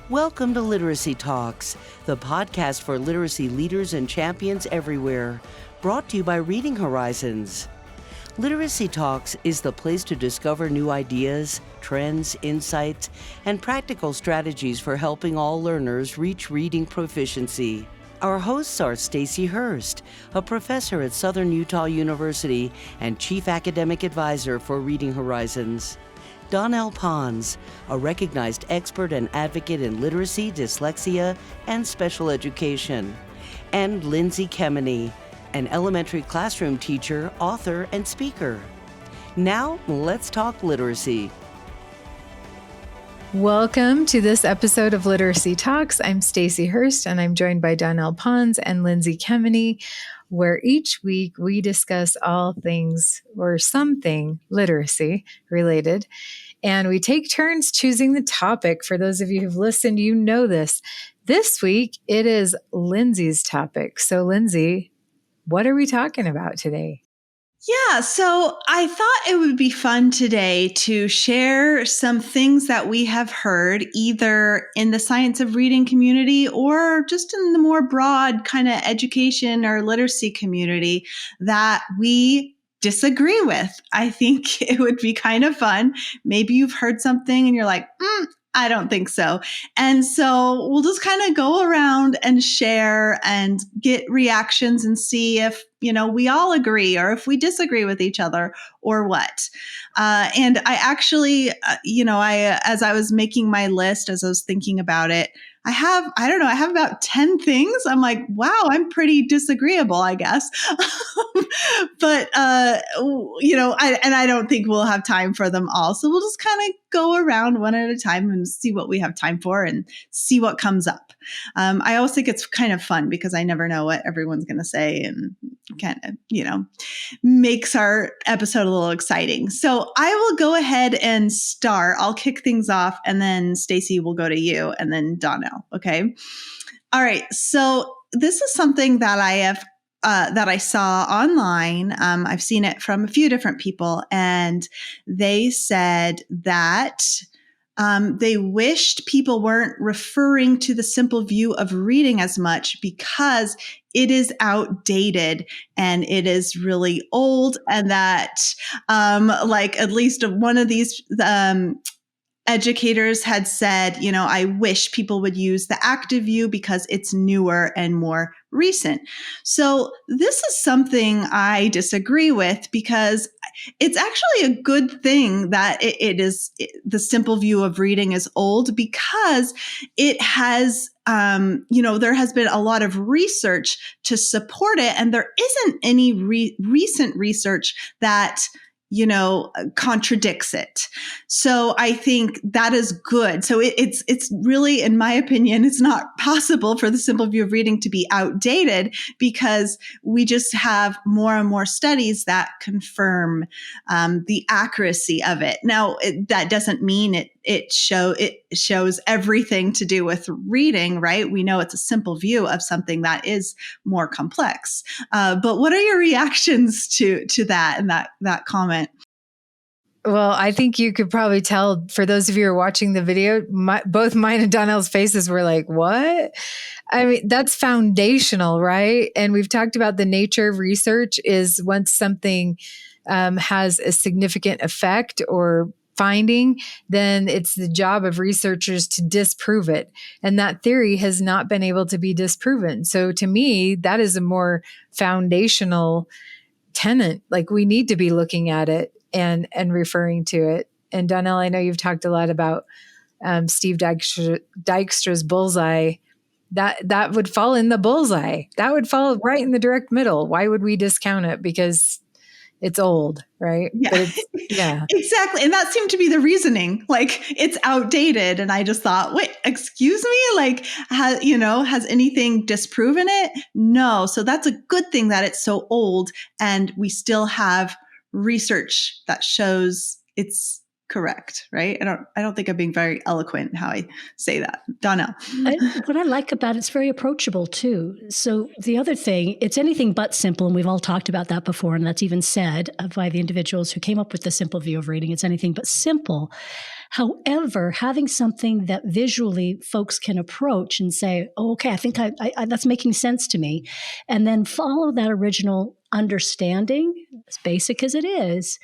Welcome to Literacy Talks, the podcast for literacy leaders and champions everywhere, brought to you by Reading Horizons. Literacy Talks is the place to discover new ideas, trends, insights, and practical strategies for helping all learners reach reading proficiency. Our hosts are Stacy Hurst, a professor at Southern Utah University and Chief Academic Advisor for Reading Horizons; Donnell Pons, a recognized expert and advocate in literacy, dyslexia, and special education; and Lindsay Kemeny, an elementary classroom teacher, author, and speaker. Now, let's talk literacy. Welcome to this episode of Literacy Talks. I'm Stacy Hurst, and I'm joined by Donnell Pons and Lindsay Kemeny, where each week we discuss all things or something literacy related. And we take turns choosing the topic. For those of you who've listened, you know this. This week, it is Lindsay's topic. So Lindsay, what are we talking about today? Yeah, so I thought it would be fun today to share some things that we have heard either in the science of reading community or just in the more broad kind of education or literacy community that we disagree with. I think it would be kind of fun. Maybe you've heard something and you're like, I don't think so. And so we'll just kind of go around and share and get reactions and see if, we all agree or if we disagree with each other or what. And I actually, as I was making my list, as I was thinking about it, I have about 10 things. I'm like, wow, I'm pretty disagreeable, I guess. But, I don't think we'll have time for them all. So we'll just kind of go around one at a time and see what we have time for and see what comes up. I always think it's kind of fun because I never know what everyone's going to say and kind of, makes our episode a little exciting. So I will go ahead and start. I'll kick things off and then Stacy will go to you and then Donnell. Okay. All right. So this is something that that I saw online. I've seen it from a few different people, and they said that they wished people weren't referring to the simple view of reading as much because it is outdated and it is really old, and that at least one of these educators had said, I wish people would use the active view because it's newer and more recent. So this is something I disagree with because it's actually a good thing that the simple view of reading is old because it has, there has been a lot of research to support it, and there isn't any recent research that contradicts it. So I think that is good. So it's really, in my opinion, it's not possible for the simple view of reading to be outdated because we just have more and more studies that confirm the accuracy of it. Now, that doesn't mean it shows everything to do with reading, right? We know it's a simple view of something that is more complex. But what are your reactions to that and that comment? Well, I think you could probably tell, for those of you who are watching the video, both mine and Donnell's faces were like, what? I mean, that's foundational, right? And we've talked about the nature of research is once something has a significant effect or finding, then it's the job of researchers to disprove it. And that theory has not been able to be disproven. So to me, that is a more foundational tenet. Like, we need to be looking at it and referring to it. And Donnell, I know you've talked a lot about Steve Dykstra's bullseye. That would fall in the bullseye. That would fall right in the direct middle. Why would we discount it? Because it's old, right? Yeah, yeah, exactly. And that seemed to be the reasoning. Like, it's outdated. And I just thought, wait, excuse me? Like, has anything disproven it? No. So that's a good thing that it's so old, and we still have research that shows it's correct, right? I don't think I'm being very eloquent in how I say that. Donnell. What I like about it's very approachable too. So the other thing, it's anything but simple, and we've all talked about that before, and that's even said by the individuals who came up with the simple view of reading. It's anything but simple. However, having something that visually folks can approach and say, oh, okay, I think I that's making sense to me, and then follow that original understanding, as basic as it is,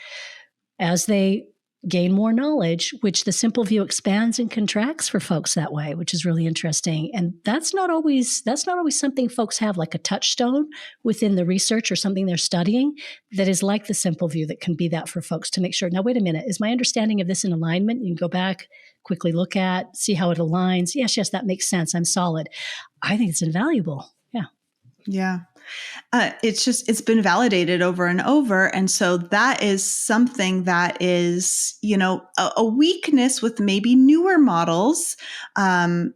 as they gain more knowledge, which the simple view expands and contracts for folks that way, which is really interesting. And that's not always something folks have, like a touchstone within the research or something they're studying that is like the simple view that can be that for folks to make sure, now, wait a minute, is my understanding of this in alignment? You can go back, quickly look at, see how it aligns. Yes, that makes sense. I'm solid. I think it's invaluable. Yeah. Yeah. It's been validated over and over. And so that is something that is, a weakness with maybe newer models, that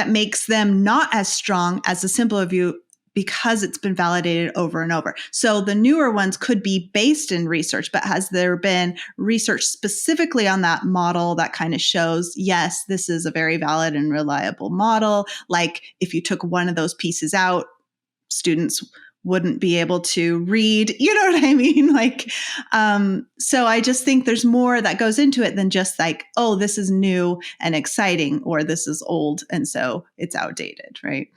makes them not as strong as the simpler view because it's been validated over and over. So the newer ones could be based in research, but has there been research specifically on that model that kind of shows, yes, this is a very valid and reliable model? Like if you took one of those pieces out, students wouldn't be able to read, you know what I mean? So I just think there's more that goes into it than just like, oh, this is new and exciting, or this is old and so it's outdated, right?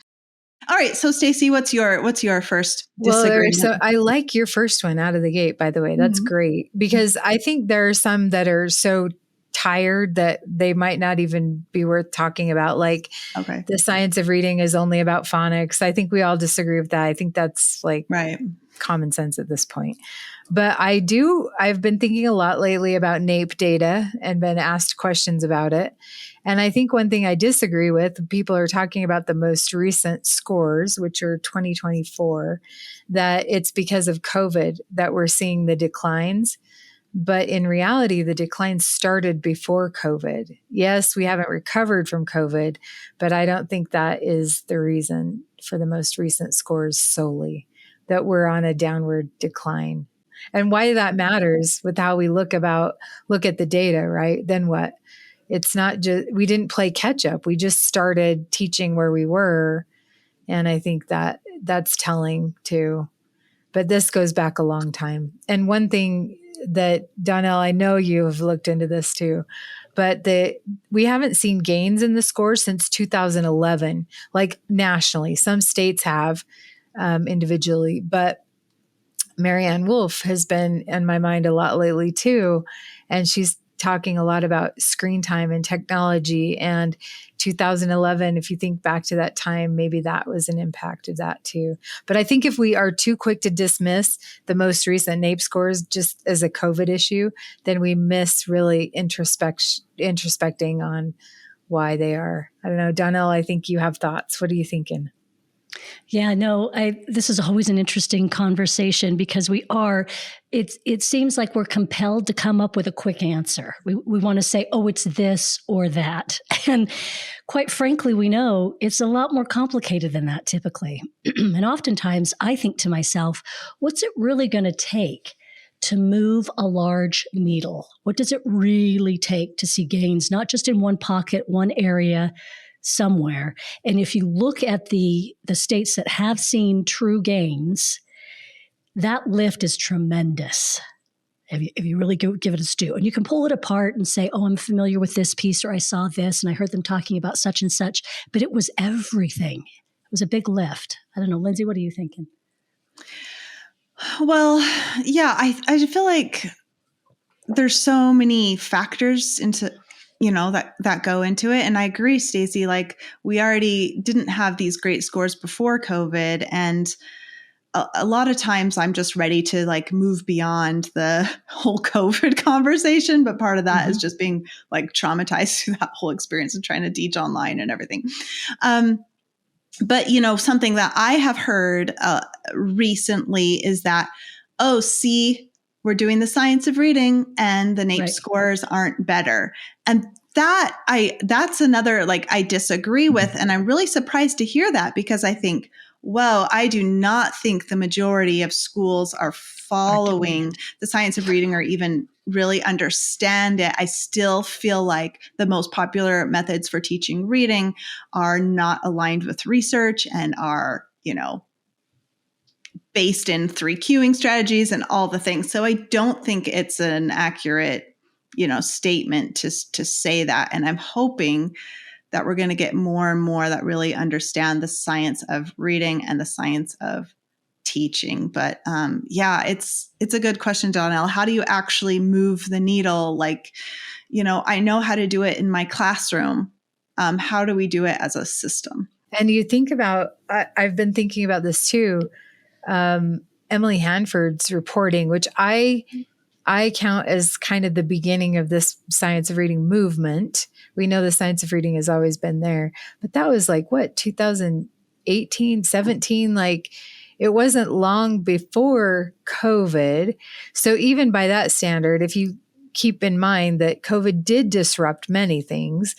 All right. So Stacey, what's your first disagreement? So I like your first one out of the gate, by the way. That's great, because I think there are some that are so tired that they might not even be worth talking about. Like the science of reading is only about phonics. I think we all disagree with that. I think that's common sense at this point. But I've been thinking a lot lately about NAEP data and been asked questions about it. And I think one thing I disagree with, people are talking about the most recent scores, which are 2024, that it's because of COVID that we're seeing the declines. But in reality, the decline started before COVID. Yes, we haven't recovered from COVID, but I don't think that is the reason for the most recent scores solely, that we're on a downward decline. And why that matters with how we look at the data, right? Then what? It's not just, we didn't play catch up. We just started teaching where we were. And I think that's telling too. But this goes back a long time. And one thing that, Donnell, I know you have looked into this too, but we haven't seen gains in the scores since 2011, like nationally. Some states have individually, but Marianne Wolf has been in my mind a lot lately too. And she's talking a lot about screen time and technology, and 2011, if you think back to that time, maybe that was an impact of that too. But I think if we are too quick to dismiss the most recent NAEP scores just as a COVID issue, then we miss really introspecting on why they are. I don't know, Donnell, I think you have thoughts. What are you thinking? Yeah, no, this is always an interesting conversation because it seems like we're compelled to come up with a quick answer. We want to say, oh, it's this or that. And quite frankly, we know it's a lot more complicated than that typically. And oftentimes I think to myself, what's it really going to take to move a large needle? What does it really take to see gains, not just in one pocket, one area, somewhere? And if you look at the states that have seen true gains, that lift is tremendous. If you really give it its due. And you can pull it apart and say, oh, I'm familiar with this piece, or I saw this and I heard them talking about such and such, but it was everything. It was a big lift. I don't know, Lindsay, what are you thinking? Well, yeah, I feel like there's so many factors into that go into it. And I agree, Stacey, like we already didn't have these great scores before COVID. And a lot of times I'm just ready to like move beyond the whole COVID conversation. But part of that is just being like traumatized through that whole experience of trying to teach online and everything. But, something that I have heard recently is that, oh, see, we're doing the science of reading and the NAEP scores aren't better. And that's another, like, I disagree with. And I'm really surprised to hear that because I think, well, I do not think the majority of schools are following the science of reading or even really understand it. I still feel like the most popular methods for teaching reading are not aligned with research and are, based in 3 cueing strategies and all the things. So I don't think it's an accurate, statement to say that. And I'm hoping that we're going to get more and more that really understand the science of reading and the science of teaching. But it's a good question, Donnell. How do you actually move the needle? Like, I know how to do it in my classroom. How do we do it as a system? And you think about, I've been thinking about this too. Emily Hanford's reporting, which I count as kind of the beginning of this science of reading movement. We know the science of reading has always been there, but that was like 2018, 17, like it wasn't long before COVID. So even by that standard, if you keep in mind that COVID did disrupt many things,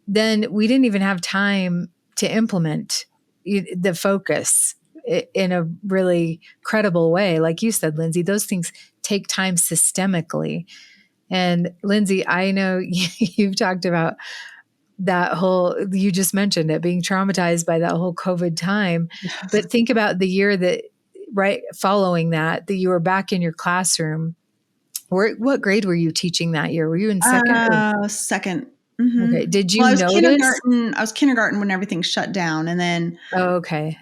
then we didn't even have time to implement the focus in a really credible way. Like you said, Lindsay, those things take time systemically. And Lindsay, I know you've talked about that you just mentioned it, being traumatized by that whole COVID time. Yes. But think about the year right following that you were back in your classroom. What grade were you teaching that year? Were you in second? Second. Mm-hmm. Okay. Did you I was notice? I was kindergarten when everything shut down. And then okay.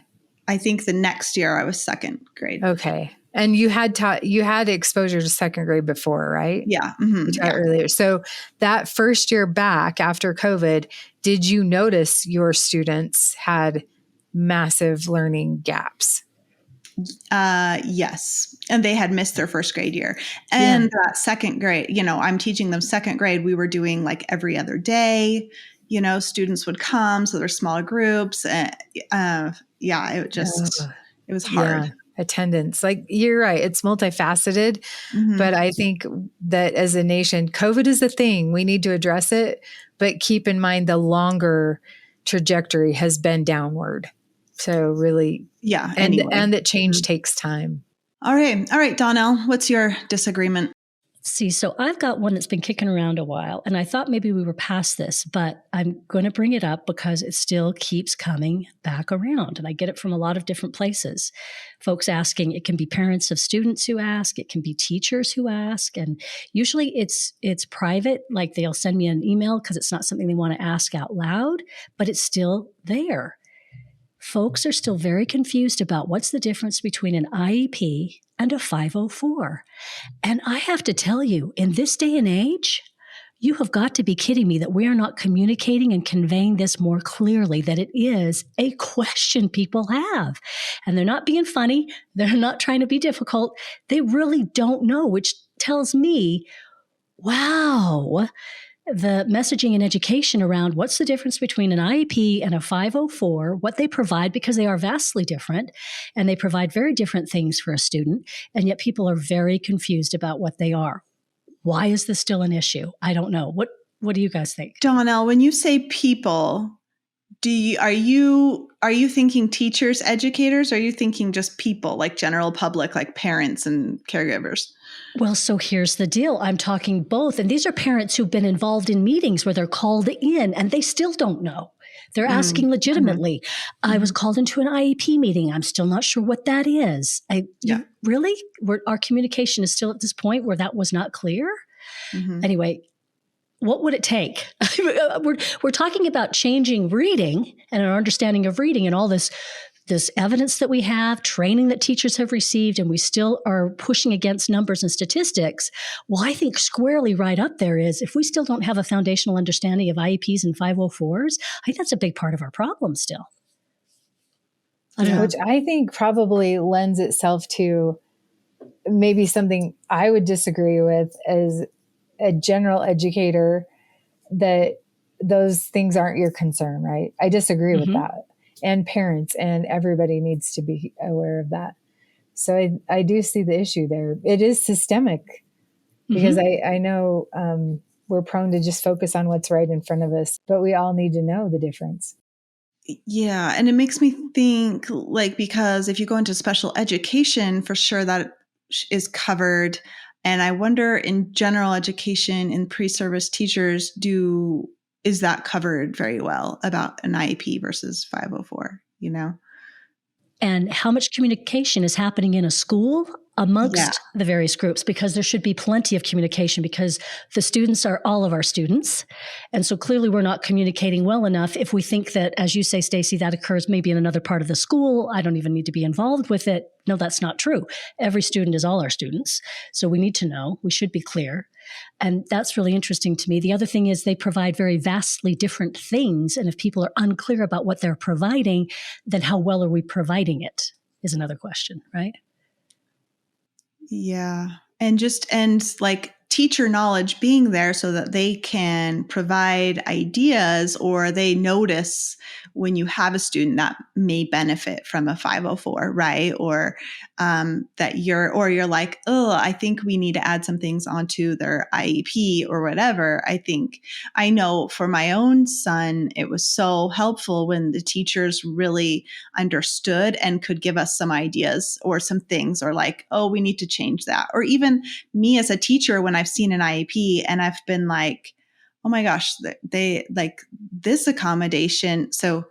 I think the next year I was second grade. Okay. And you had exposure to second grade before, right? Yeah. Mm-hmm. You taught earlier. So that first year back after COVID, did you notice your students had massive learning gaps? Yes. And they had missed their first grade year. And that second grade, I'm teaching them second grade. We were doing like every other day, students would come. So there's smaller groups. It was hard. Yeah. Attendance. Like you're right. It's multifaceted, Mm-hmm. but I think that as a nation, COVID is a thing. We need to address it, but keep in mind the longer trajectory has been downward. So really, and that change takes time. All right, Donnell, what's your disagreement? See, so I've got one that's been kicking around a while, and I thought maybe we were past this, but I'm going to bring it up because it still keeps coming back around, and I get it from a lot of different places. Folks asking, it can be parents of students who ask, it can be teachers who ask, and usually it's private, like they'll send me an email because it's not something they want to ask out loud, but it's still there. Folks are still very confused about what's the difference between an IEP and a 504. And I have to tell you, in this day and age, you have got to be kidding me that we are not communicating and conveying this more clearly, that it is a question people have. And they're not being funny. They're not trying to be difficult. They really don't know, which tells me, wow, the messaging and education around what's the difference between an IEP and a 504, what they provide, because they are vastly different and they provide very different things for a student. And yet people are very confused about what they are. Why is this still an issue? I don't know. What do you guys think? Donnell, when you say people, are you thinking teachers, educators? Or are you thinking just people, like general public, like parents and caregivers? Well, so here's the deal. I'm talking both. And these are parents who've been involved in meetings where they're called in and they still don't know. They're asking legitimately. I was called into an IEP meeting. I'm still not sure what that is. Really? Our communication is still at this point where that was not clear? Mm-hmm. Anyway, what would it take? We're talking about changing reading and our understanding of reading and all this evidence that we have, training that teachers have received, and we still are pushing against numbers and statistics. Well, I think squarely right up there is if we still don't have a foundational understanding of IEPs and 504s, I think that's a big part of our problem still. Which I think probably lends itself to maybe something I would disagree with as a general educator, that those things aren't your concern, right? I disagree with that. And parents and everybody needs to be aware of that. So I do see the issue there. It is systemic because I know we're prone to just focus on what's right in front of us, but we all need to know the difference. Yeah. And it makes me think, like, because if you go into special education, for sure that is covered. And I wonder, in general education, in pre-service teachers, is that covered very well about an IEP versus 504, you know? And how much communication is happening in a school amongst the various groups, because there should be plenty of communication, because the students are all of our students. And so clearly we're not communicating well enough if we think that, as you say, Stacy, that occurs maybe in another part of the school. I don't even need to be involved with it. No, that's not true. Every student is all our students. So we need to know, we should be clear. And that's really interesting to me. The other thing is they provide very vastly different things. And if people are unclear about what they're providing, then how well are we providing it is another question, right? Yeah. And like teacher knowledge being there so that they can provide ideas, or they notice when you have a student that may benefit from a 504, right? Or that you're like, oh, I think we need to add some things onto their IEP or whatever. I know for my own son, it was so helpful when the teachers really understood and could give us some ideas or some things, or like, oh, we need to change that. Or even me as a teacher, when I've seen an IEP and I've been like, oh my gosh, they like this accommodation. So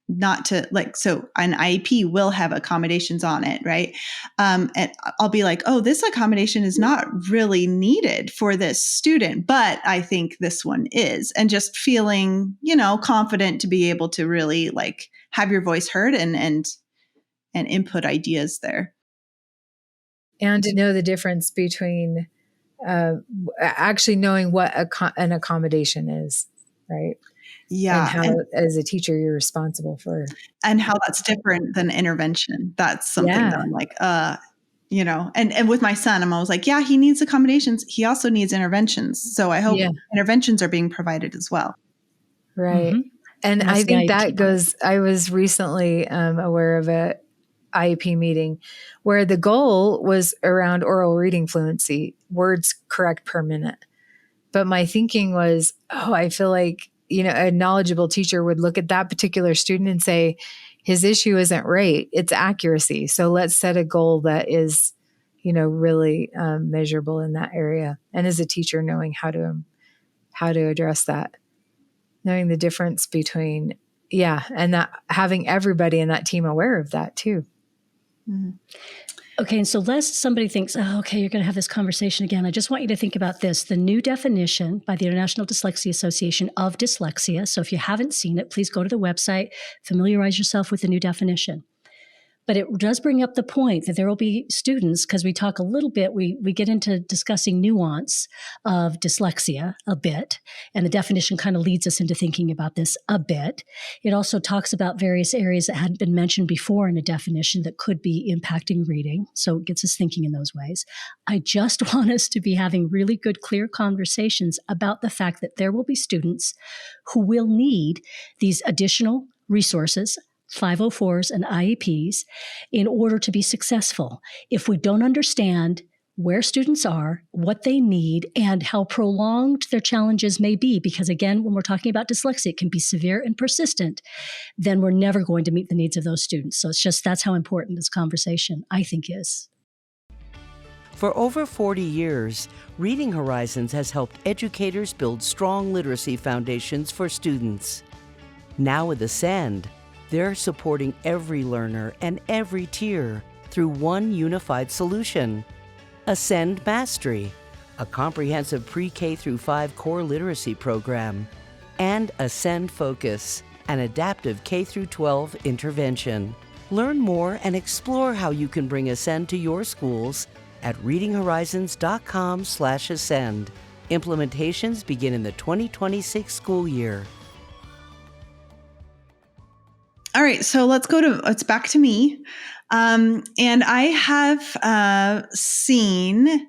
not to like, so an IEP will have accommodations on it, right? And I'll be like, oh, this accommodation is not really needed for this student, but I think this one is. And just feeling, confident to be able to really like have your voice heard and input ideas there. And to know the difference between actually knowing what an accommodation is, right? Yeah. And how, as a teacher, you're responsible for. And how that's different than intervention. That's something that I'm like, and with my son, I'm always like, yeah, he needs accommodations. He also needs interventions. So I hope interventions are being provided as well. Right. Mm-hmm. And I think that goes, I was recently aware of a IEP meeting where the goal was around oral reading fluency, words correct per minute. But my thinking was, I feel like, a knowledgeable teacher would look at that particular student and say, his issue isn't rate, it's accuracy. So let's set a goal that is, really measurable in that area. And as a teacher, knowing how to address that, knowing the difference between, and that having everybody in that team aware of that too. Mm-hmm. Okay, and so lest somebody thinks, you're going to have this conversation again, I just want you to think about this. The new definition by the International Dyslexia Association of dyslexia. So if you haven't seen it, please go to the website, familiarize yourself with the new definition. But it does bring up the point that there will be students, because we talk a little bit, we get into discussing nuance of dyslexia a bit, and the definition kind of leads us into thinking about this a bit. It also talks about various areas that hadn't been mentioned before in a definition that could be impacting reading, so it gets us thinking in those ways. I just want us to be having really good, clear conversations about the fact that there will be students who will need these additional resources, 504s and IEPs, in order to be successful. If we don't understand where students are, what they need, and how prolonged their challenges may be, because again, when we're talking about dyslexia, it can be severe and persistent, then we're never going to meet the needs of those students. So that's how important this conversation, I think, is. For over 40 years, Reading Horizons has helped educators build strong literacy foundations for students. Now with Ascend, they're supporting every learner and every tier through one unified solution. Ascend Mastery, a comprehensive pre-K through 5 core literacy program, and Ascend Focus, an adaptive K through 12 intervention. Learn more and explore how you can bring Ascend to your schools at readinghorizons.com/ascend. Implementations begin in the 2026 school year. All right, so it's back to me. And I have seen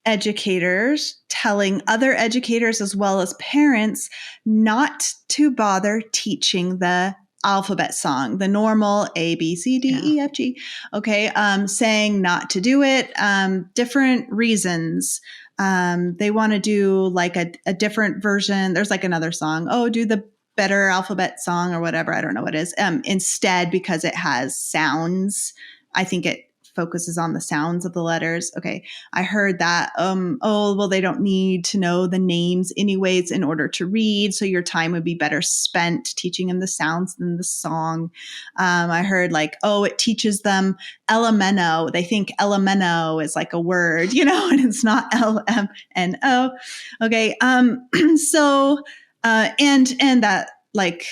educators telling other educators as well as parents not to bother teaching the alphabet song, the normal A, B, C, D, E, F, G. Okay, saying not to do it, different reasons. They want to do like a different version. There's like another song. Oh, do the better alphabet song or whatever. I don't know what it is. Instead, because it has sounds, I think it focuses on the sounds of the letters. Okay, I heard that. Oh, well, they don't need to know the names anyways in order to read. So your time would be better spent teaching them the sounds than the song. I heard like, oh, it teaches them elemento. They think elemento is like a word, and it's not LMNO. Okay. So, and that like,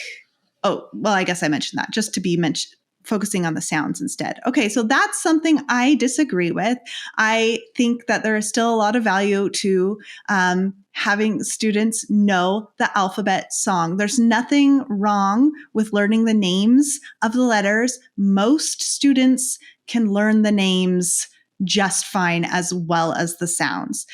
oh, well, I guess I mentioned that just to be focusing on the sounds instead. Okay, so that's something I disagree with. I think that there is still a lot of value to having students know the alphabet song. There's nothing wrong with learning the names of the letters. Most students can learn the names just fine as well as the sounds.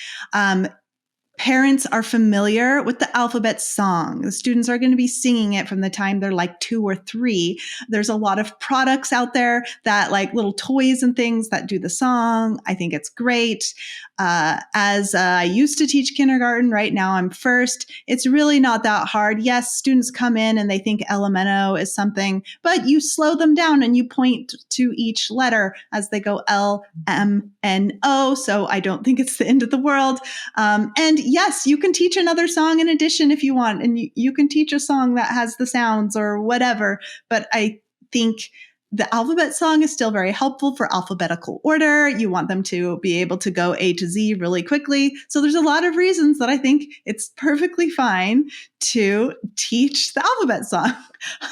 Parents are familiar with the alphabet song. The students are going to be singing it from the time they're like 2 or 3. There's a lot of products out there that like little toys and things that do the song. I think it's great. As I used to teach kindergarten, right now I'm first. It's really not that hard. Yes, students come in and they think elemento is something, but you slow them down and you point to each letter as they go L, M, N, O. So I don't think it's the end of the world. And yes, you can teach another song in addition if you want, and you can teach a song that has the sounds or whatever. But I think the alphabet song is still very helpful for alphabetical order. You want them to be able to go A to Z really quickly. So there's a lot of reasons that I think it's perfectly fine to teach the alphabet song.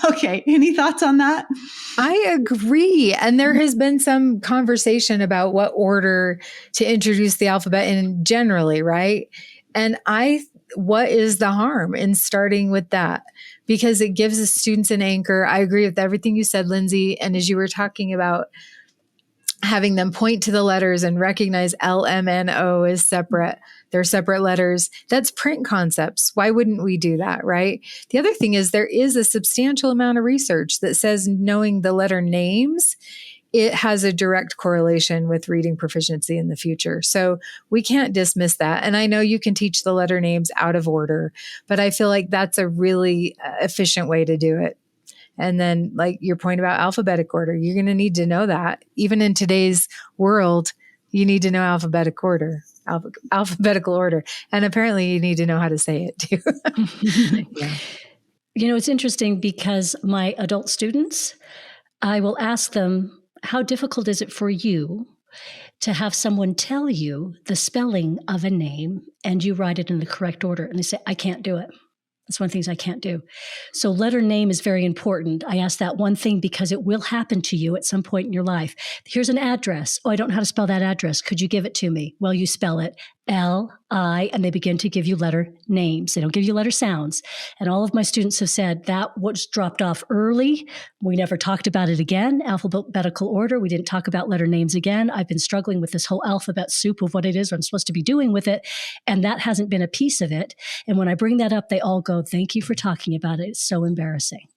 Okay, any thoughts on that? I agree. And there has been some conversation about what order to introduce the alphabet in generally, right? And what is the harm in starting with that? Because it gives the students an anchor. I agree with everything you said, Lindsay. And as you were talking about having them point to the letters and recognize L, M, N, O as separate, they're separate letters. That's print concepts. Why wouldn't we do that, right? The other thing is there is a substantial amount of research that says knowing the letter names, it has a direct correlation with reading proficiency in the future. So we can't dismiss that. And I know you can teach the letter names out of order, but I feel like that's a really efficient way to do it. And then like your point about alphabetic order, you're going to need to know that. Even in today's world, you need to know alphabetical order. And apparently you need to know how to say it too. Yeah. It's interesting because my adult students, I will ask them, how difficult is it for you to have someone tell you the spelling of a name and you write it in the correct order? And they say, I can't do it. That's one of the things I can't do. So letter name is very important. I ask that one thing because it will happen to you at some point in your life. Here's an address. Oh, I don't know how to spell that address. Could you give it to me? Well, you spell it L-I, and they begin to give you letter names. They don't give you letter sounds. And all of my students have said that was dropped off early. We never talked about it again. Alphabetical order. We didn't talk about letter names again. I've been struggling with this whole alphabet soup of what it is I'm supposed to be doing with it. And that hasn't been a piece of it. And when I bring that up, they all go, thank you for talking about it. It's so embarrassing.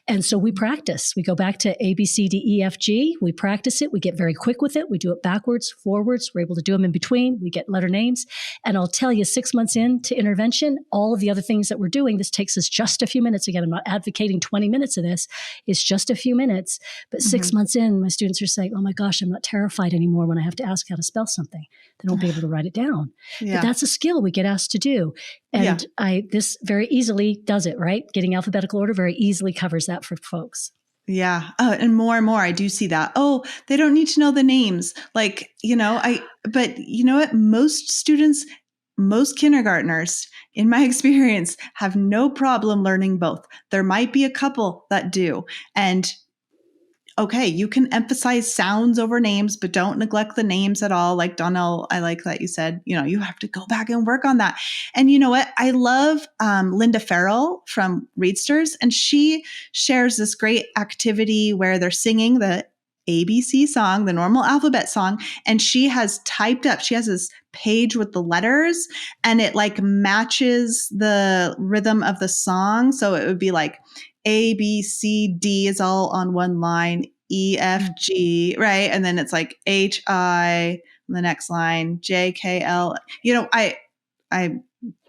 And so we practice. We go back to A, B, C, D, E, F, G. We practice it. We get very quick with it. We do it backwards, forwards. We're able to do them in between. We get letter names. And I'll tell you, 6 months into intervention, all of the other things that we're doing, this takes us just a few minutes. Again, I'm not advocating 20 minutes of this. It's just a few minutes. But 6 months in, my students are saying, oh my gosh, I'm not terrified anymore when I have to ask how to spell something. They won't be able to write it down. Yeah. But that's a skill we get asked to do. And this very easily does it, right? Getting alphabetical order very easily covers that for folks. Yeah. And more, I do see that. Oh, they don't need to know the names. But you know what? Most students, most kindergartners, in my experience, have no problem learning both. There might be a couple that do. And okay, you can emphasize sounds over names, but don't neglect the names at all. Like Donnell, I like that you said, you have to go back and work on that. And you know what? I love Linda Farrell from Readsters, and she shares this great activity where they're singing the ABC song, the normal alphabet song, and she has this page with the letters, and it like matches the rhythm of the song. So it would be like A, B, C, D is all on one line, E, F, G, right? And then it's like H, I, the next line, J, K, L. I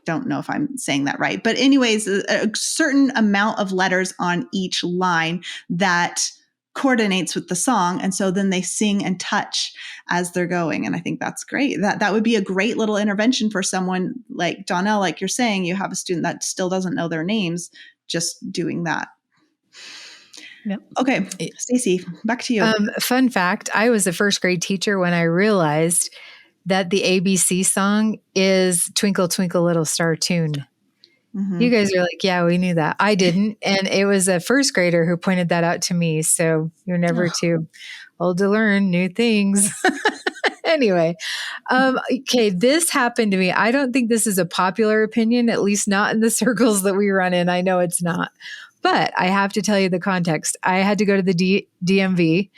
don't know if I'm saying that right. But anyways, a certain amount of letters on each line that coordinates with the song. And so then they sing and touch as they're going. And I think that's great. That would be a great little intervention for someone like Donnell, like you're saying, you have a student that still doesn't know their names, just doing that. Yep. Okay, Stacey, back to you. Fun fact, I was a first grade teacher when I realized that the ABC song is Twinkle, Twinkle, Little Star tune. Mm-hmm. You guys are like, yeah, we knew that. I didn't. And it was a first grader who pointed that out to me. So you're never too old to learn new things. Anyway, okay, this happened to me. I don't think this is a popular opinion, at least not in the circles that we run in. I know it's not. But I have to tell you the context. I had to go to the DMV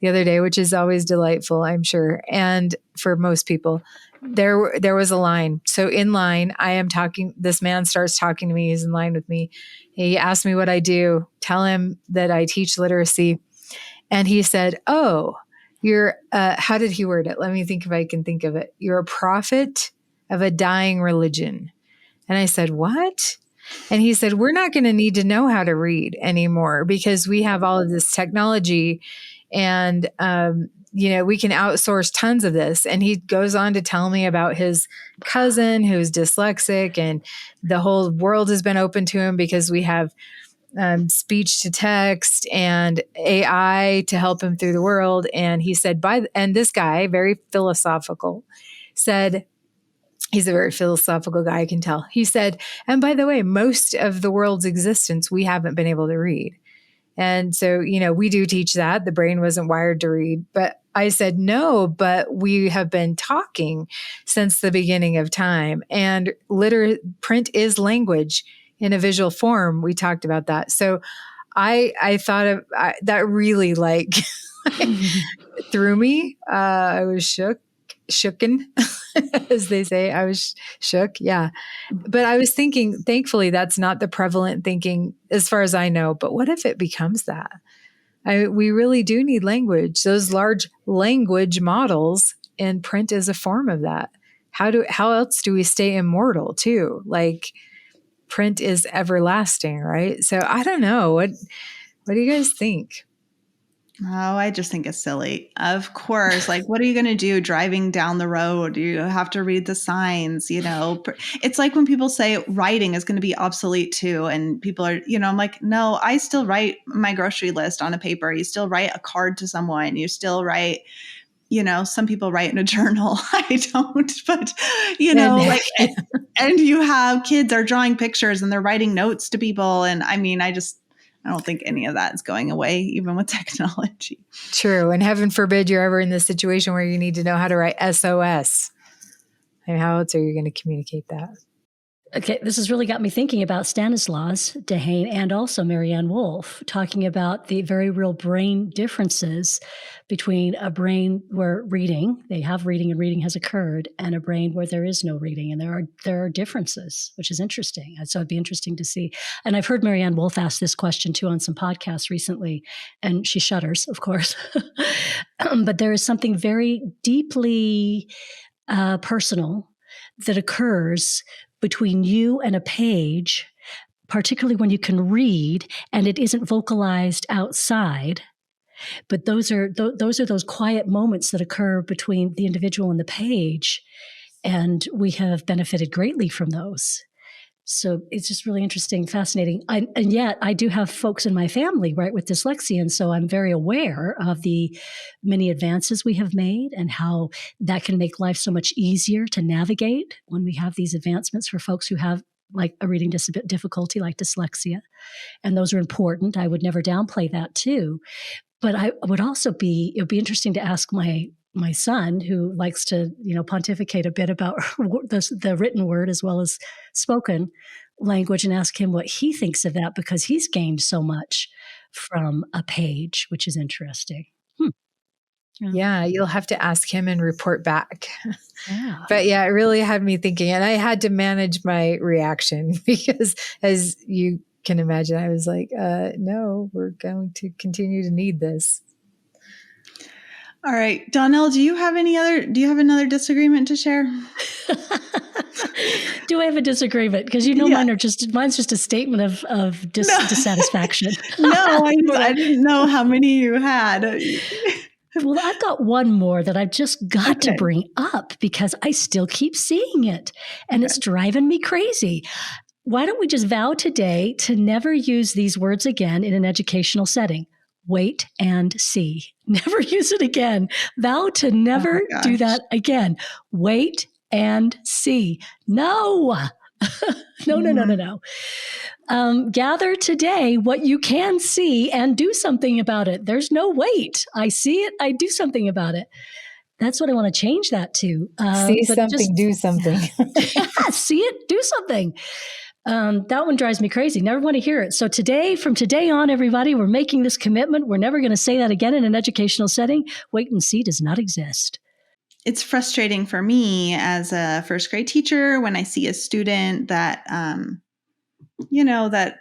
the other day, which is always delightful, I'm sure. And for most people, there was a line. So in line, I am talking, this man starts talking to me. He's in line with me. He asked me what I do, tell him that I teach literacy. And he said, oh, you're, how did he word it? Let me think if I can think of it. You're a prophet of a dying religion. And I said, what? And he said, we're not going to need to know how to read anymore because we have all of this technology and, we can outsource tons of this. And he goes on to tell me about his cousin who's dyslexic and the whole world has been open to him because we have speech to text and AI to help him through the world. And he said, and this guy, very philosophical, said, he's a very philosophical guy, I can tell. He said, and by the way, most of the world's existence, we haven't been able to read. And so, we do teach that. The brain wasn't wired to read. But I said, no, but we have been talking since the beginning of time. And print is language in a visual form. We talked about that. So I thought that really threw me. I was shooken, as they say. I was shook. Yeah. But I was thinking, thankfully, that's not the prevalent thinking as far as I know. But what if it becomes that? We really do need language. Those large language models, and print is a form of that. How else do we stay immortal too? Like print is everlasting, right? So I don't know. What do you guys think? Oh, I just think it's silly. Of course. Like, what are you going to do driving down the road? You have to read the signs, It's like when people say writing is going to be obsolete too. And people are, I'm like, no, I still write my grocery list on a paper. You still write a card to someone. You still write, some people write in a journal. I don't, but, and you have kids are drawing pictures and they're writing notes to people. And I mean, I don't think any of that is going away, even with technology. True. And heaven forbid you're ever in this situation where you need to know how to write SOS. And how else are you going to communicate that? Okay, this has really got me thinking about Stanislaus Dehaene and also Marianne Wolf, talking about the very real brain differences between a brain where they have reading and reading has occurred, and a brain where there is no reading. And there are differences, which is interesting. So it'd be interesting to see. And I've heard Marianne Wolf ask this question too on some podcasts recently, and she shudders, of course. But there is something very deeply personal that occurs between you and a page, particularly when you can read and it isn't vocalized outside. But those are those quiet moments that occur between the individual and the page, and we have benefited greatly from those. So it's just really interesting, fascinating. And yet I do have folks in my family, right, with dyslexia. And so I'm very aware of the many advances we have made and how that can make life so much easier to navigate when we have these advancements for folks who have like a reading difficulty like dyslexia. And those are important. I would never downplay that too. But it would be interesting to ask my son, who likes to, pontificate a bit about the written word as well as spoken language, and ask him what he thinks of that, because he's gained so much from a page, which is interesting. Yeah, you'll have to ask him and report back. Yeah. But yeah, it really had me thinking, and I had to manage my reaction because, as you can imagine, I was like, no, we're going to continue to need this. All right, Donnell, do you have another disagreement to share? Do I have a disagreement? Because Yeah. mine's just a statement of No. dissatisfaction. No, I didn't know how many you had. Well, I've got one more that I've just got to Okay. bring up because I still keep seeing it and it's driving me crazy. Why don't we just vow today to never use these words again in an educational setting? Wait and see. Never use it again. Vow to never do that again. Wait and see. No. No. Gather today what you can see and do something about it. There's no wait. I see it. I do something about it. That's what I want to change that to. See something, do something. See it, do something. That one drives me crazy. Never want to hear it. So from today on, everybody, we're making this commitment. We're never going to say that again in an educational setting. Wait and see does not exist. It's frustrating for me as a first grade teacher when I see a student that, that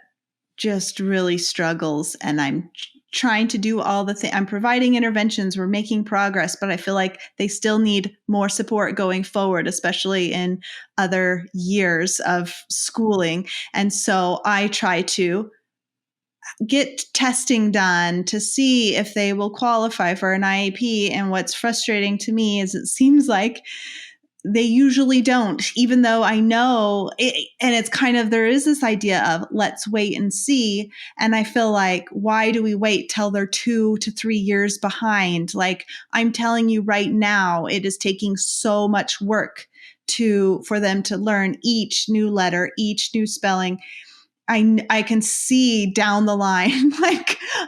just really struggles, and I'm trying to do all the things. I'm providing interventions. We're making progress, but I feel like they still need more support going forward, especially in other years of schooling. And so I try to get testing done to see if they will qualify for an IEP. And what's frustrating to me is it seems like they usually don't, even though I know it, and it's kind of, there is this idea of let's wait and see. And I feel like, why do we wait till they're 2 to 3 years behind? Like, I'm telling you right now, it is taking so much work for them to learn each new letter, each new spelling. I can see down the line,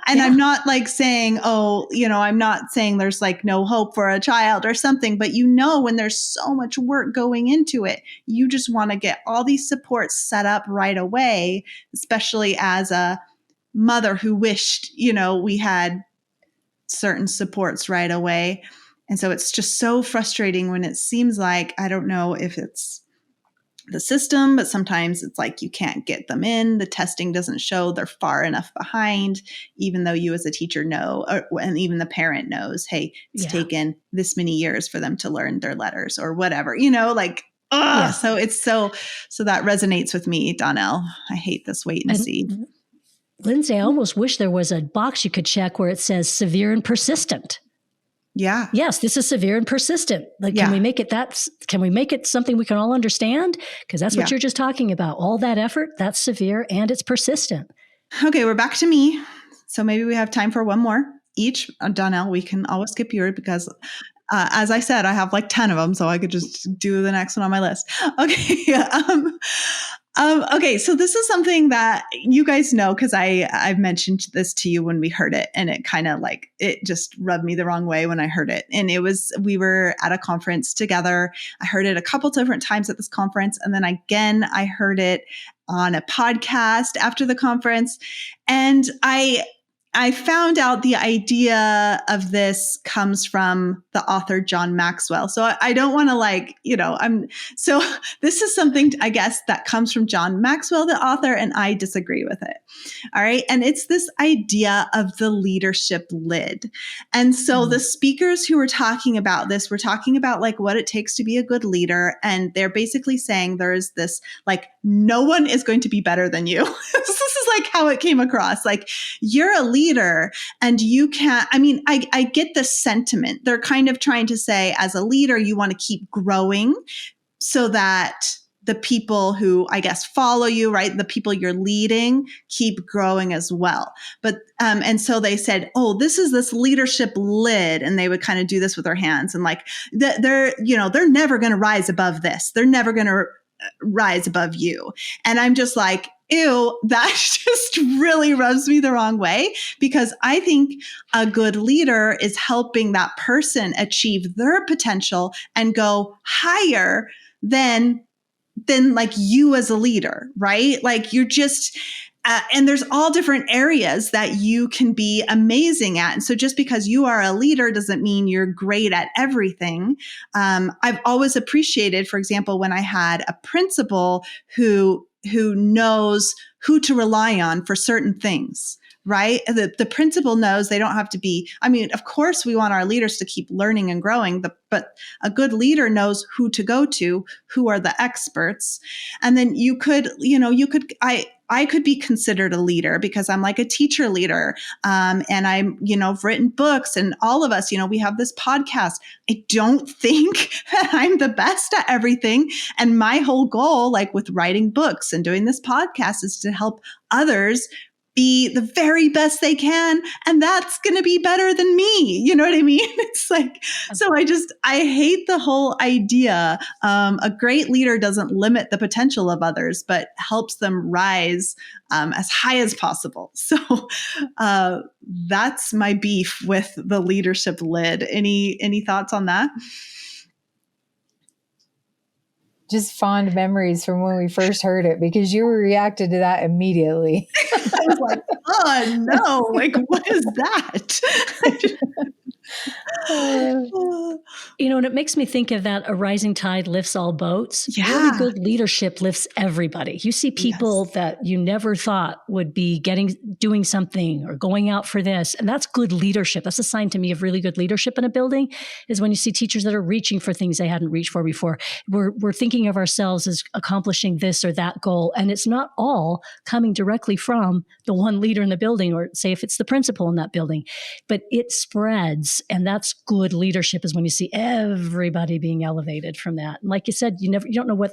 I'm not like saying, I'm not saying there's like no hope for a child or something, but when there's so much work going into it, you just want to get all these supports set up right away, especially as a mother who wished, we had certain supports right away. And so it's just so frustrating when it seems like, I don't know if it's the system, but sometimes it's like you can't get them in. The testing doesn't show they're far enough behind, even though you as a teacher know, and even the parent knows, hey, it's taken this many years for them to learn their letters or whatever, So it's so that resonates with me, Donnell. I hate this wait and see. Lindsay, I almost wish there was a box you could check where it says severe and persistent. Yeah. Yes, this is severe and persistent. Can we make it something we can all understand? Because that's what you're just talking about. All that effort, that's severe and it's persistent. Okay, we're back to me. So maybe we have time for one more each. Donnell, we can always skip yours because as I said, I have like 10 of them, so I could just do the next one on my list. Okay. Okay, so this is something that you guys know because I've mentioned this to you when we heard it, and it kind of it just rubbed me the wrong way when I heard it. And we were at a conference together. I heard it a couple different times at this conference, and then again I heard it on a podcast after the conference, and I found out the idea of this comes from the author John Maxwell. So I don't want to so this is something, I guess, that comes from John Maxwell, the author, and I disagree with it. All right. And it's this idea of the leadership lid. And so the speakers who were talking about this were talking about what it takes to be a good leader. And they're basically saying there's this, no one is going to be better than you. This is how it came across. You're a leader and you can't, I get the sentiment. They're kind of trying to say, as a leader, you want to keep growing so that the people who, I guess, follow you, right? The people you're leading keep growing as well. But, and so they said, this is this leadership lid. And they would kind of do this with their hands and they're never going to rise above this. They're never going to rise above you. And I'm just like, ew, that just really rubs me the wrong way, because I think a good leader is helping that person achieve their potential and go higher than you as a leader, right? You're just, and there's all different areas that you can be amazing at. And so just because you are a leader doesn't mean you're great at everything. I've always appreciated, for example, when I had a principal who knows who to rely on for certain things, right? The principal knows they don't have to be, I mean, of course we want our leaders to keep learning and growing, but a good leader knows who to go to, who are the experts. And then I could be considered a leader because I'm like a teacher leader. And I've written books, and all of us, we have this podcast. I don't think that I'm the best at everything. And my whole goal, like with writing books and doing this podcast, is to help others be the very best they can. And that's going to be better than me. You know what I mean? It's like, so I hate the whole idea. A great leader doesn't limit the potential of others, but helps them rise as high as possible. So that's my beef with the leadership lid. Any thoughts on that? Just fond memories from when we first heard it, because you reacted to that immediately. I was like, oh no, like what is that? And it makes me think of that, a rising tide lifts all boats. Yeah. Really good leadership lifts everybody. You see people that you never thought would be doing something or going out for this. And that's good leadership. That's a sign to me of really good leadership in a building, is when you see teachers that are reaching for things they hadn't reached for before. We're thinking of ourselves as accomplishing this or that goal. And it's not all coming directly from the one leader in the building, or say if it's the principal in that building, but it spreads. And that's good leadership, is when you see everybody being elevated from that. And like you said, you don't know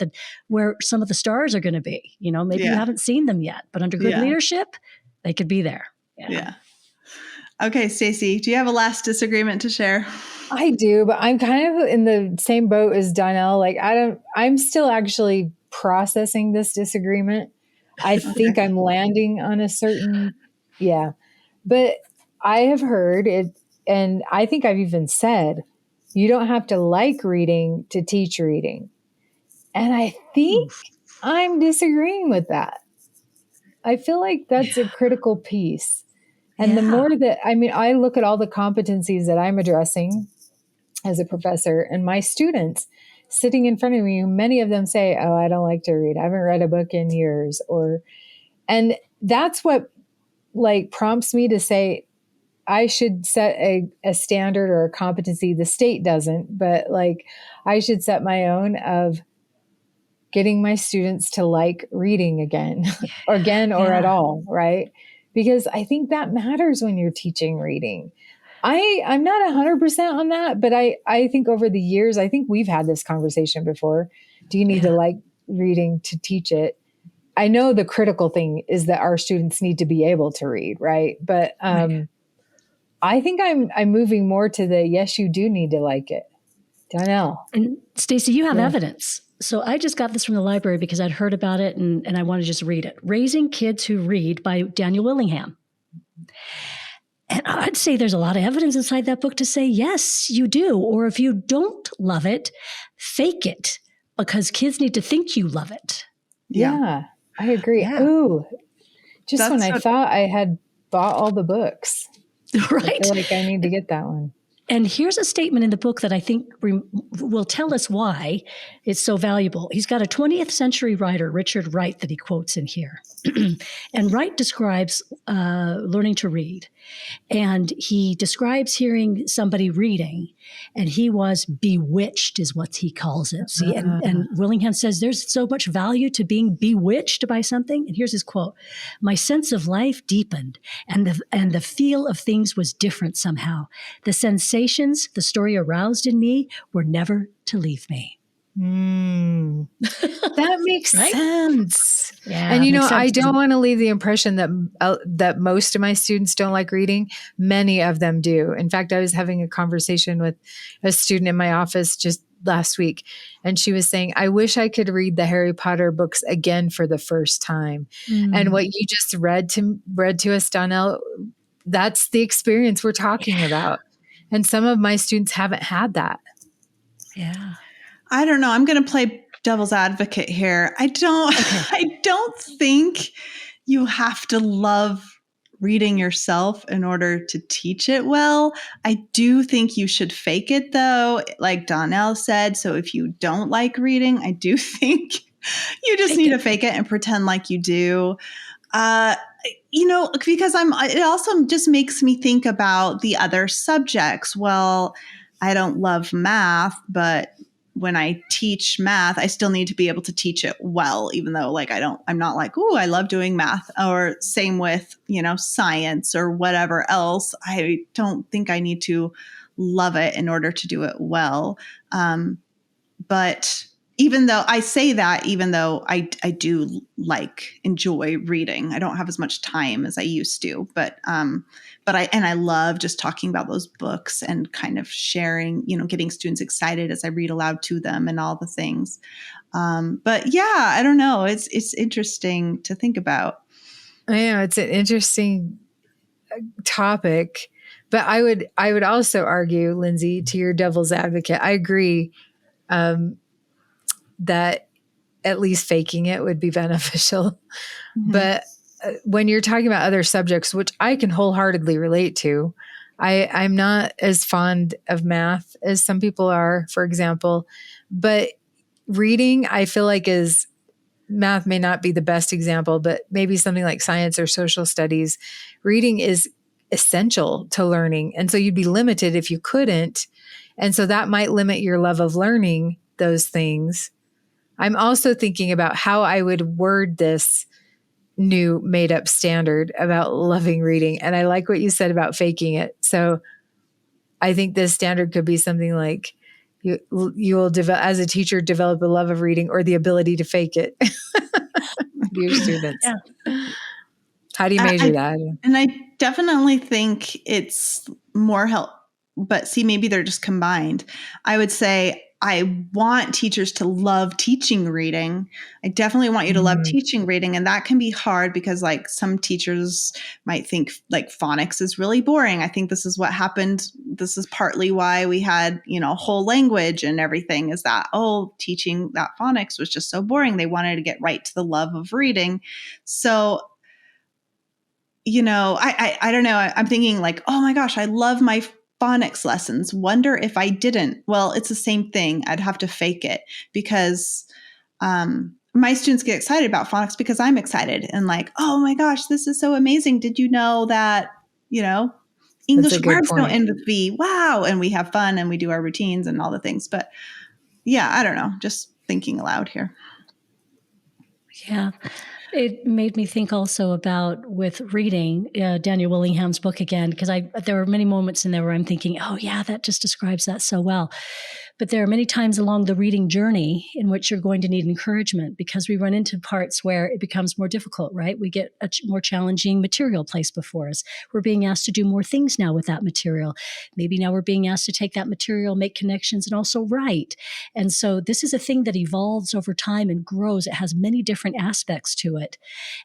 where some of the stars are going to be. Maybe you haven't seen them yet, but under good leadership, they could be there. Yeah. Okay, Stacey, do you have a last disagreement to share? I do, but I'm kind of in the same boat as Donnell. Like, I'm still actually processing this disagreement. I think I'm landing on a certain, but I have heard it, and I think I've even said, you don't have to like reading to teach reading. And I think I'm disagreeing with that. I feel like that's a critical piece. And the more that, I look at all the competencies that I'm addressing as a professor, and my students sitting in front of me, many of them say, oh, I don't like to read. I haven't read a book in years. And that's what prompts me to say, I should set a standard or a competency. The state doesn't, but I should set my own of getting my students to like reading again or at all, right? Because I think that matters when you're teaching reading. I'm not 100% on that, but I think over the years, I think we've had this conversation before. Do you need to like reading to teach it? I know the critical thing is that our students need to be able to read, right? But I think I'm moving more to the yes, you do need to like it. Donnell. And Stacey, you have evidence. So I just got this from the library because I'd heard about it and I want to just read it. Raising Kids Who Read by Daniel Willingham. And I'd say there's a lot of evidence inside that book to say, yes, you do. Or if you don't love it, fake it, because kids need to think you love it. Yeah, I agree. Yeah. Ooh, just when I thought I had bought all the books. Right. I feel like I need to get that one. And here's a statement in the book that I think will tell us why it's so valuable. He's got a 20th century writer, Richard Wright, that he quotes in here. And Wright describes learning to read. And he describes hearing somebody reading, and he was bewitched, is what he calls it. See, and Willingham says there's so much value to being bewitched by something. And here's his quote: "My sense of life deepened, and the feel of things was different somehow. The sensations the story aroused in me were never to leave me." That makes right? sense. Yeah, and I don't want to leave the impression that most of my students don't like reading. Many of them do. In fact, I was having a conversation with a student in my office just last week, and she was saying, I wish I could read the Harry Potter books again for the first time. And what you just read to us, Donnell, that's the experience we're talking about. And some of my students haven't had that. Yeah. I don't know. I'm going to play devil's advocate here. I don't think you have to love reading yourself in order to teach it well. I do think you should fake it, though, like Donnell said. So if you don't like reading, I do think you just need to fake it and pretend like you do. because it also just makes me think about the other subjects. Well, I don't love math, but when I teach math, I still need to be able to teach it well, even though I'm not like, oh, I love doing math. Or same with, science or whatever else. I don't think I need to love it in order to do it well. But even though I say that, even though I do enjoy reading, I don't have as much time as I used to, but I love just talking about those books and kind of sharing, getting students excited as I read aloud to them and all the things. But yeah, I don't know. It's interesting to think about. I know it's an interesting topic, but I would also argue, Lindsay, to your devil's advocate, I agree that at least faking it would be beneficial. Mm-hmm. But when you're talking about other subjects, which I can wholeheartedly relate to, I'm not as fond of math as some people are, for example, but reading, I feel like math may not be the best example, but maybe something like science or social studies, reading is essential to learning. And so you'd be limited if you couldn't. And so that might limit your love of learning those things. I'm also thinking about how I would word this new made up standard about loving reading. And I like what you said about faking it. So I think this standard could be something like you will develop, as a teacher, develop a love of reading or the ability to fake it to your students. Yeah. How do you measure that? And I definitely think it's more help, but see, maybe they're just combined. I would say I want teachers to love teaching reading. I definitely want you to love teaching reading. And that can be hard because some teachers might think phonics is really boring. I think this is what happened. This is partly why we had, whole language and everything is that, teaching that phonics was just so boring. They wanted to get right to the love of reading. So, I don't know. I'm thinking oh my gosh, I love my phonics lessons. Wonder if I didn't. Well, it's the same thing. I'd have to fake it because my students get excited about phonics because I'm excited and oh my gosh, this is so amazing. Did you know that, English words don't end with V? Wow. And we have fun and we do our routines and all the things. But yeah, I don't know. Just thinking aloud here. Yeah. It made me think also about with reading Daniel Willingham's book again, because there were many moments in there where I'm thinking, oh yeah, that just describes that so well. But there are many times along the reading journey in which you're going to need encouragement because we run into parts where it becomes more difficult, right? We get a more challenging material placed before us. We're being asked to do more things now with that material. Maybe now we're being asked to take that material, make connections, and also write. And so this is a thing that evolves over time and grows. It has many different aspects to it.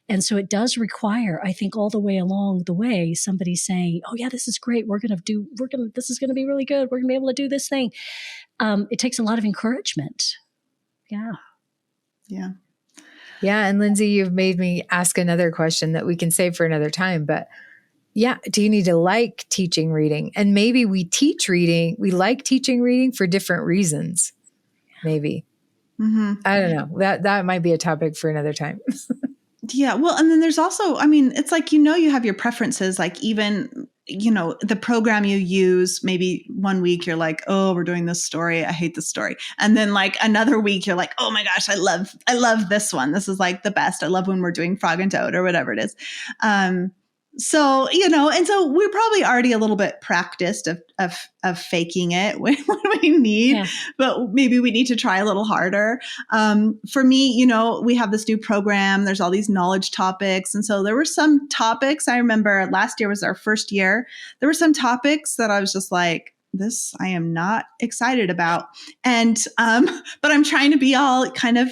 And so it does require, I think, all the way along the way, somebody saying, oh yeah, this is great. This is going to be really good. We're going to be able to do this thing. It takes a lot of encouragement. Yeah. Yeah. Yeah. And Lindsay, you've made me ask another question that we can save for another time, but yeah. Do you need to like teaching reading? And maybe we like teaching reading for different reasons. Maybe. Mm-hmm. I don't know. That might be a topic for another time. Yeah. Well, and then there's also, it's you have your preferences, even, the program you use, maybe one week you're like, oh, we're doing this story. I hate this story. And then another week you're like, oh my gosh, I love this one. This is the best. I love when we're doing Frog and Toad or whatever it is. So, and so we're probably already a little bit practiced of faking it when we need, but maybe we need to try a little harder. For me, we have this new program. There's all these knowledge topics. And so there were some topics. I remember last year was our first year. There were some topics that I was just like, this I am not excited about. And, but I'm trying to be all kind of,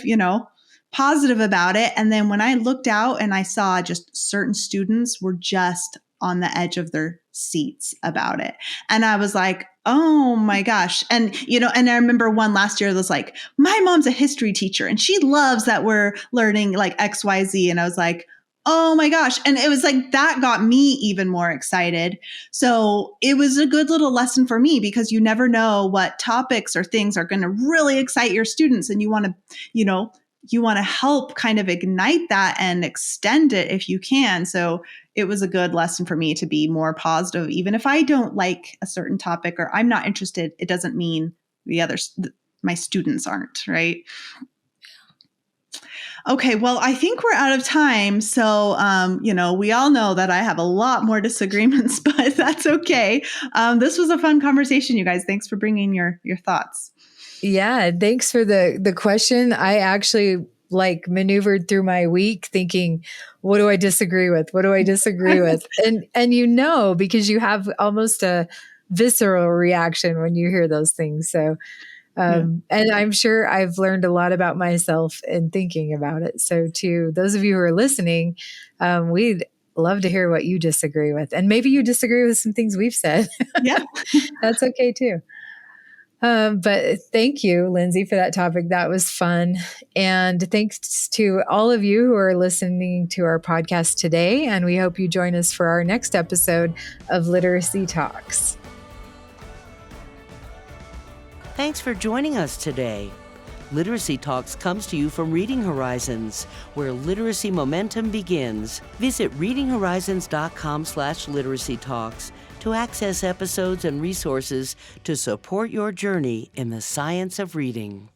positive about it. And then when I looked out and I saw just certain students were just on the edge of their seats about it. And I was like, oh my gosh. And, and I remember one last year that was like, my mom's a history teacher and she loves that we're learning X, Y, Z. And I was like, oh my gosh. And it was that got me even more excited. So it was a good little lesson for me because you never know what topics or things are going to really excite your students. And you want to, you want to help kind of ignite that and extend it if you can. So it was a good lesson for me to be more positive. Even if I don't like a certain topic or I'm not interested, it doesn't mean my students aren't, right? Okay, well, I think we're out of time. So, we all know that I have a lot more disagreements, but that's okay. This was a fun conversation, you guys. Thanks for bringing your thoughts. Yeah, thanks for the question. I actually maneuvered through my week thinking, what do I disagree with? What do I disagree with? And because you have almost a visceral reaction when you hear those things. So and I'm sure I've learned a lot about myself in thinking about it. So to those of you who are listening, we'd love to hear what you disagree with. And maybe you disagree with some things we've said. Yeah. That's okay too. But thank you, Lindsay, for that topic. That was fun. And thanks to all of you who are listening to our podcast today. And we hope you join us for our next episode of Literacy Talks. Thanks for joining us today. Literacy Talks comes to you from Reading Horizons, where literacy momentum begins. Visit readinghorizons.com/literacy talks to access episodes and resources to support your journey in the science of reading.